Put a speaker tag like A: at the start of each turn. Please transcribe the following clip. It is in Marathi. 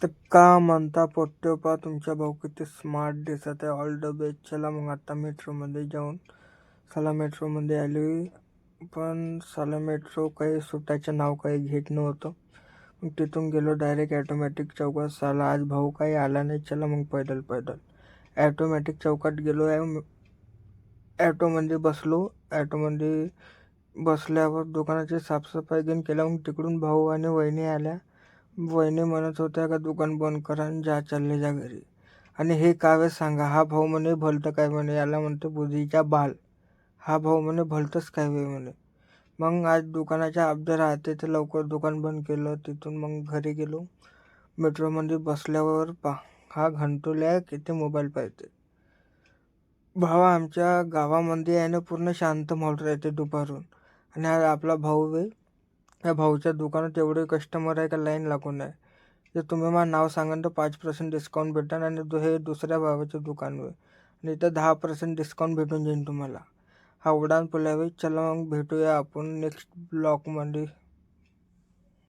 A: तर का म्हणता पोट्टेपा तुमच्या भाऊ किती स्मार्ट दिसत आहे. All the best. चला मग आता मेट्रोमध्ये जाऊन साला मेट्रोमध्ये आली. पण साला मेट्रो काही सुटायचं नाव काही घेत नव्हतं. मग तिथून गेलो डायरेक्ट ॲटोमॅटिक चौकात. साला आज भाऊ काही आला नाही. चला मग पैदल पैदल ॲटोमॅटिक चौकात गेलो. ॲटोमध्ये बसलो. ॲटोमध्ये बसल्यावर दुकानाची साफसफाई घेऊन केल्या. मग तिकडून भाऊ आणि वहिनी आल्या. वहिनी म्हणत होत्या का दुकान बंद करा आणि जा चालले जा घरी. आणि हे कावे सांगा, हा भाऊ म्हणे भलतं काय म्हणे, याला म्हणते बुधीचा बाल. हा भाऊ म्हणे भलतंच काय वे म्हणे. मग आज दुकानाच्या अब्दे राहते तर लवकर दुकान बंद केलं. तिथून मग घरी गेलो. मेट्रोमध्ये बसल्यावर हा घंटोल्या किती मोबाईल पाहते. भावा आमच्या गावामध्ये आहे ना पूर्ण शांत माहोल राहते दुपारून. आणि हा आपला भाऊ आहे. या भाऊच्या दुकानात एवढे कस्टमर आहे का लाईन लागून आहे. जर तुम्ही मला नाव सांगाल तर 5% डिस्काउंट भेटेल. आणि हे दुसऱ्या भावाचं दुकान आहे आणि इथं 10% डिस्काउंट भेटून जाईल तुम्हाला. हा उडान पुलावे. चला मग भेटूया आपण नेक्स्ट ब्लॉगमध्ये.